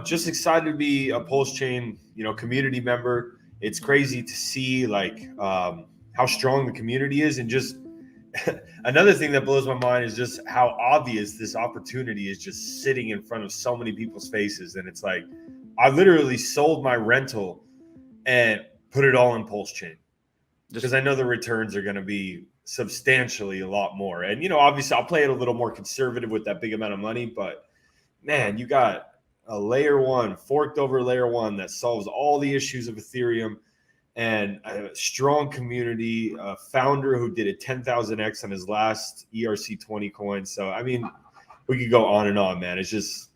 just excited to be a PulseChain, community member. It's crazy to see like how strong the community is, and just another thing that blows my mind is just how obvious this opportunity is just sitting in front of so many people's faces. And it's like, I literally sold my rental and put it all in PulseChain because I know the returns are going to be substantially a lot more. And, obviously I'll play it a little more conservative with that big amount of money, but man, you got a layer one, forked over layer one that solves all the issues of Ethereum, and a strong community, a founder who did a 10,000x on his last ERC20 coin. So, I mean, we could go on and on, man. It's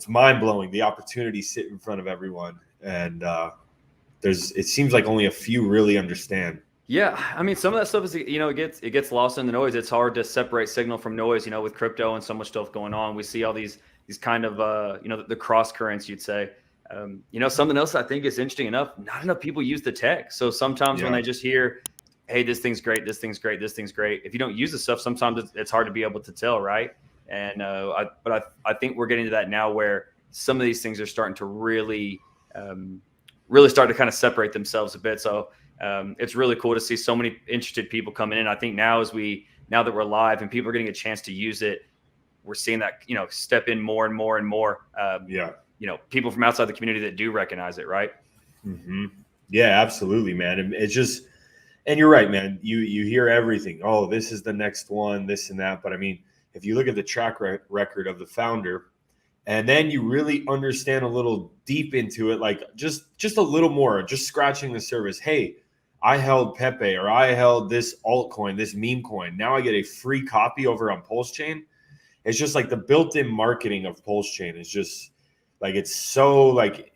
mind blowing. The opportunities sit in front of everyone. And it seems like only a few really understand. Yeah. I mean, some of that stuff is, it gets lost in the noise. It's hard to separate signal from noise, with crypto and so much stuff going on. We see all these kind of, the cross currents, you'd say. Something else I think is interesting enough, not enough people use the tech. So sometimes when they just hear, hey, this thing's great, this thing's great, this thing's great. If you don't use the stuff, sometimes it's hard to be able to tell, right? And I think we're getting to that now where some of these things are starting to really start to kind of separate themselves a bit. So it's really cool to see so many interested people coming in. I think now that we're live and people are getting a chance to use it, we're seeing that, step in more and more and more. People from outside the community that do recognize it, right? Mm-hmm. Yeah, absolutely, man. And it's just, and you're right, man. You hear everything. Oh, this is the next one, this and that. But I mean, if you look at the track record of the founder, and then you really understand a little deep into it, like just a little more, just scratching the surface. Hey, I held Pepe, or I held this altcoin, this meme coin. Now I get a free copy over on PulseChain. It's just like the built-in marketing of PulseChain is just like, it's so like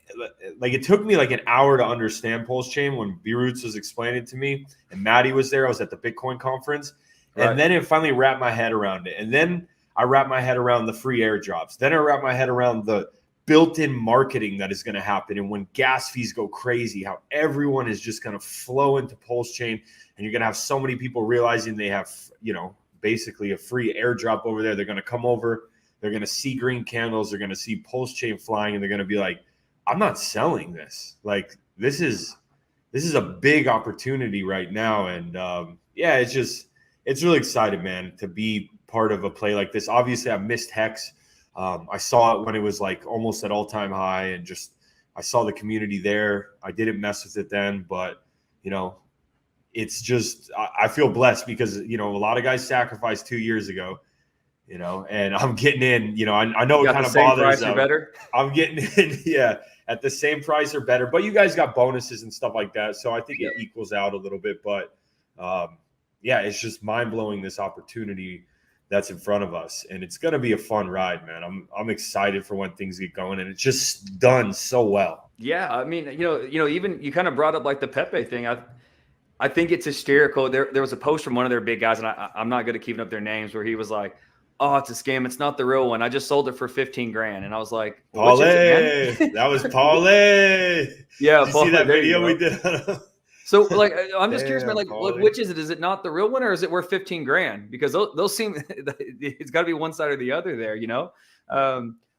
it took me like an hour to understand PulseChain when WaLLrus was explaining it to me, and Maddie was there. I was at the Bitcoin conference, and then it finally wrapped my head around it. And then I wrapped my head around the free airdrops. Then I wrapped my head around the built-in marketing that is going to happen. And when gas fees go crazy, how everyone is just going to flow into PulseChain, and you're going to have so many people realizing they have, basically a free airdrop over there. They're going to come over. They're going to see green candles. They're going to see PulseChain flying, and they're going to be like, I'm not selling this. Like, this is a big opportunity right now. And it's really exciting, man, to be part of a play like this. Obviously, I missed Hex. I saw it when it was like almost at all-time high, and just I saw the community there. I didn't mess with it then, but it's just I feel blessed because a lot of guys sacrificed 2 years ago. And I'm getting in, I know it kind of bothers them. I'm getting in, at the same price or better. But you guys got bonuses and stuff like that. So I think it equals out a little bit. But it's just mind blowing, this opportunity that's in front of us. And it's going to be a fun ride, man. I'm excited for when things get going. And it's just done so well. Yeah. I mean, even you kind of brought up like the Pepe thing. I think it's hysterical. There was a post from one of their big guys, and I'm not good at keeping up their names, where he was like, oh, it's a scam. It's not the real one. I just sold it for 15 grand. And I was like, Parlay. That was Parlay. Yeah. Did you see that video we did? So like, I'm just curious, man, like, which is it? Is it not the real one, or is it worth 15 grand? Because those seem, it's got to be one side or the other there,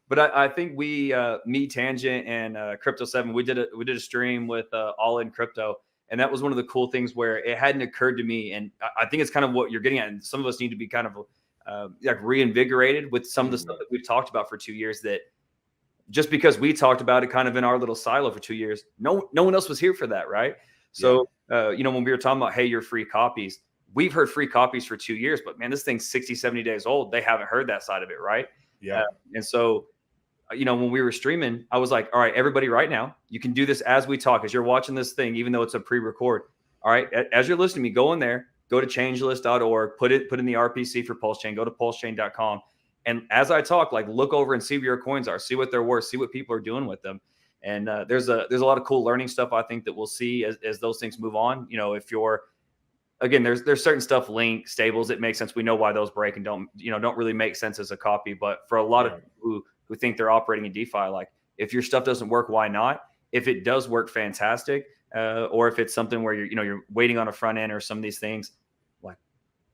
But I think me, Tangent, and Crypto 7, we did a stream with All In Crypto. And that was one of the cool things where it hadn't occurred to me. And I think it's kind of what you're getting at. And some of us need to be kind of like reinvigorated with some of the stuff that we've talked about for 2 years, that just because we talked about it kind of in our little silo for 2 years, no one else was here for that. Right. So, when we were talking about, hey, your free copies, we've heard free copies for 2 years, but man, this thing's 60, 70 days old. They haven't heard that side of it. Right. Yeah. And so, when we were streaming, I was like, all right, everybody right now, you can do this as we talk, as you're watching this thing, even though it's a pre-record. All right. As you're listening to me, go in there, go to changelist.org, put in the RPC for PulseChain, go to pulsechain.com. And as I talk, like, look over and see where your coins are, see what they're worth, see what people are doing with them. And there's a lot of cool learning stuff, I think, that we'll see as those things move on. If you're, again, there's certain stuff, link stables, it makes sense. We know why those break and don't really make sense as a copy. But for a lot of people who think they're operating in DeFi, like, if your stuff doesn't work, why not? If it does work, fantastic. Or if it's something where you're waiting on a front end or some of these things, like,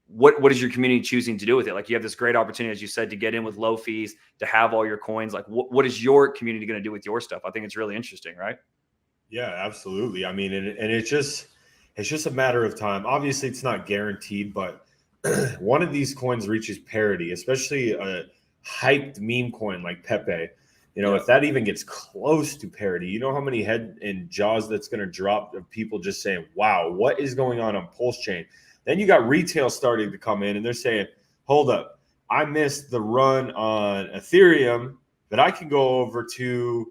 what is your community choosing to do with it? Like, you have this great opportunity, as you said, to get in with low fees, to have all your coins. Like, what is your community going to do with your stuff? I think it's really interesting, right? Yeah, absolutely. I mean, and it's just a matter of time. Obviously, it's not guaranteed, but one of these coins reaches parity, especially a hyped meme coin like Pepe. If that even gets close to parity, you know how many head and jaws that's going to drop of people just saying, wow, what is going on PulseChain? Then you got retail starting to come in and they're saying, hold up, I missed the run on Ethereum, but I can go over to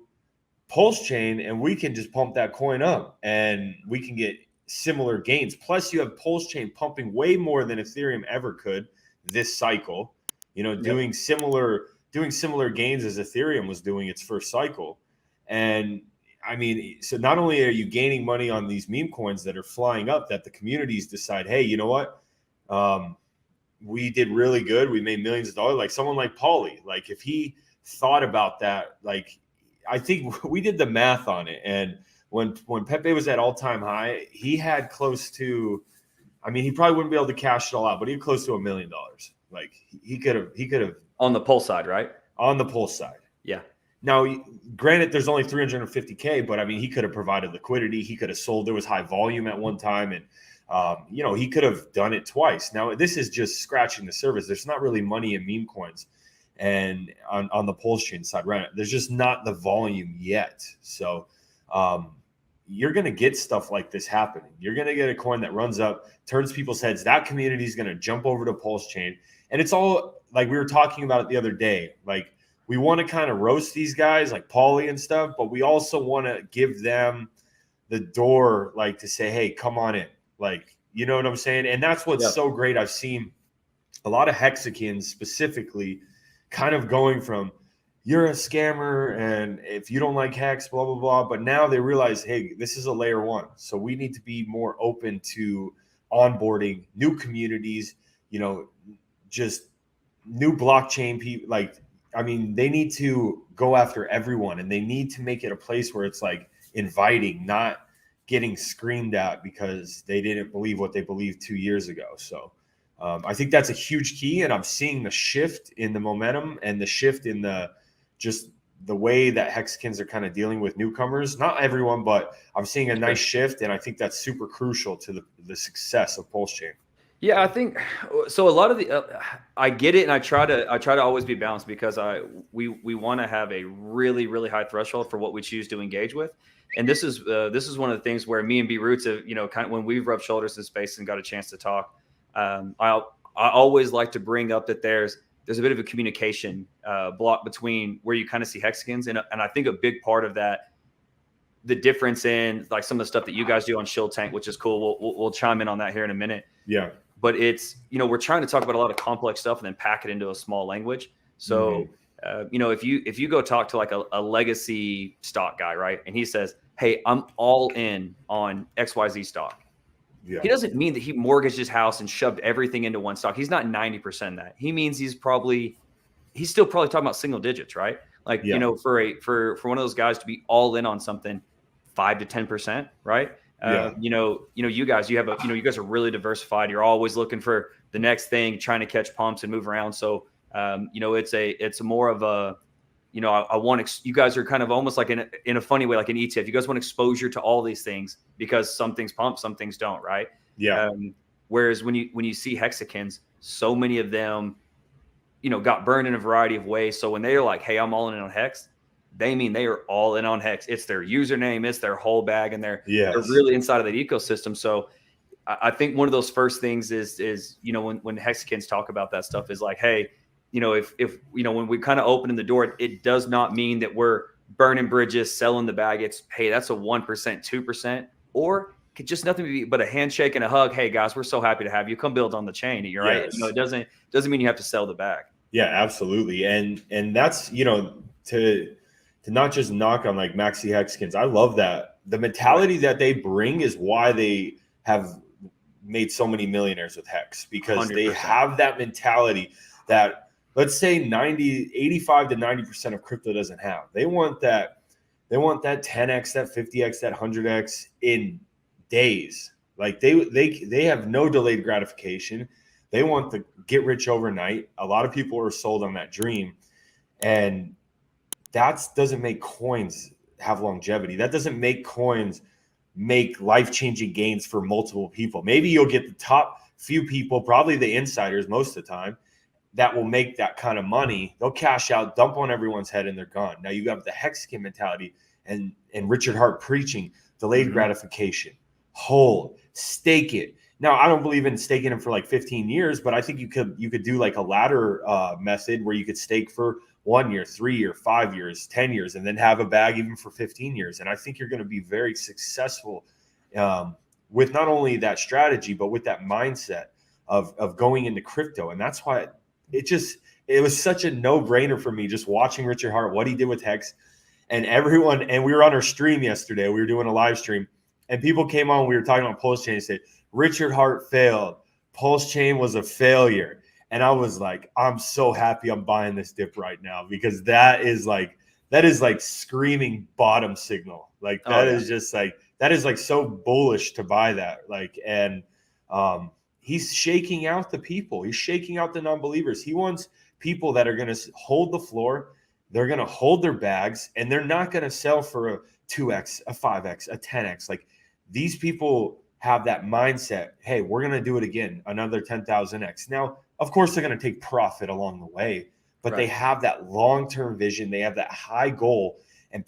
PulseChain and we can just pump that coin up and we can get similar gains. Plus, you have PulseChain pumping way more than Ethereum ever could this cycle, doing similar gains as Ethereum was doing its first cycle. And I mean, so not only are you gaining money on these meme coins that are flying up, that the communities decide, hey, you know what? We did really good. We made millions of dollars. Like someone like Paulie, like if he thought about that, like I think we did the math on it. And when Pepe was at all-time high, he had close to, I mean, he probably wouldn't be able to cash it all out, but he had close to $1 million. Like he could have on the Pulse side, right? On the Pulse side. Yeah. Now, granted, there's only 350K, but I mean, he could have provided liquidity. He could have sold. There was high volume at one time, and he could have done it twice. Now, this is just scratching the surface. There's not really money in meme coins, and on the PulseChain side, right? There's just not the volume yet. So you're going to get stuff like this happening. You're going to get a coin that runs up, turns people's heads. That community is going to jump over to PulseChain, and it's all like we were talking about it the other day, like. We want to kind of roast these guys like Paulie and stuff, but we also want to give them the door, like to say, hey, come on in. Like, you know what I'm saying? And that's what's so great. I've seen a lot of Hexicans specifically kind of going from you're a scammer and if you don't like Hex, blah, blah, blah. But now they realize, hey, this is a layer one. So we need to be more open to onboarding new communities, just new blockchain people. Like, I mean, they need to go after everyone and they need to make it a place where it's like inviting, not getting screamed at because they didn't believe what they believed 2 years ago. So I think that's a huge key. And I'm seeing the shift in the momentum and the shift in the way that Hexicans are kind of dealing with newcomers. Not everyone, but I'm seeing a nice shift. And I think that's super crucial to the success of PulseChain. Yeah, I think so. A lot of I get it, and I try to always be balanced because we want to have a really, really high threshold for what we choose to engage with, and this is one of the things where me and B-Roots have kind of when we've rubbed shoulders in space and got a chance to talk. I always like to bring up that there's a bit of a communication block between where you kind of see Hexicans, and I think a big part of that, the difference in like some of the stuff that you guys do on Shield Tank, which is cool. We'll chime in on that here in a minute. Yeah. But it's, we're trying to talk about a lot of complex stuff and then pack it into a small language. So, if you go talk to like a legacy stock guy, right? And he says, hey, I'm all in on XYZ stock. Yeah. He doesn't mean that he mortgaged his house and shoved everything into one stock. He's not 90% that. He means he's still probably talking about single digits, right? Like, for one of those guys to be all in on something, 5 to 10%, right? You guys, you guys are really diversified. You're always looking for the next thing, trying to catch pumps and move around. So, it's more of a, I want you guys are kind of almost like in a funny way, like an ETF. You guys want exposure to all these things because some things pump, some things don't, right? Yeah. Whereas when you see Hexicans, so many of them, got burned in a variety of ways. So when they're like, hey, I'm all in on Hex, they mean they are all in on Hex. It's their username, it's their whole bag, and they're really inside of that ecosystem. So I think one of those first things is when Hexicans talk about that stuff is like, hey, if when we kind of open the door, it does not mean that we're burning bridges, selling the bag. It's, hey, that's a 1%, 2%, or could just nothing but a handshake and a hug. Hey guys, we're so happy to have you. Come build on the chain. You're right. It doesn't mean you have to sell the bag. Yeah, absolutely. And that's, to not just knock on like Maxi Hexicans. I love that. The mentality that they bring is why they have made so many millionaires with Hex, because 100%. They have that mentality that, let's say 85 to 90% of crypto doesn't have. They want that 10x, that 50x, that 100x in days. Like they have no delayed gratification. They want to get rich overnight. A lot of people are sold on that dream, and that doesn't make coins have longevity. That doesn't make coins make life-changing gains for multiple people. Maybe you'll get the top few people, probably the insiders most of the time, that will make that kind of money. They'll cash out, dump on everyone's head, and they're gone. Now you have the Hexagon mentality and Richard Hart preaching delayed gratification, hold, stake it. Now, I don't believe in staking them for like 15 years, but I think you could do like a ladder method where you could stake for 1 year, 3 year, 5 years, 10 years, and then have a bag even for 15 years. And I think you're going to be very successful with not only that strategy, but with that mindset of going into crypto. And that's why it was such a no-brainer for me just watching Richard Hart, what he did with Hex, and everyone. And we were on our stream yesterday. We were doing a live stream, and people came on. We were talking about PulseChain and said, Richard Hart failed. PulseChain was a failure. And I was like, I'm so happy I'm buying this dip right now, because that is like screaming bottom signal. Like that is just like, that is like so bullish to buy that. Like, and he's shaking out the people. He's shaking out the non-believers. He wants people that are going to hold the floor. They're going to hold their bags, and they're not going to sell for a 2x, a 5x, a 10x. Like, these people have that mindset. Hey, we're going to do it again, another 10,000x. Now, of course, they're going to take profit along the way, but they have that long-term vision. They have that high goal, and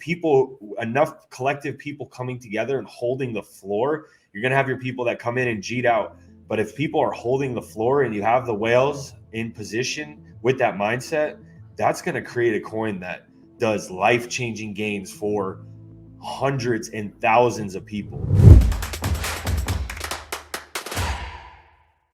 enough collective people coming together and holding the floor. You're going to have your people that come in and cheat out. But if people are holding the floor and you have the whales in position with that mindset, that's going to create a coin that does life-changing gains for hundreds and thousands of people.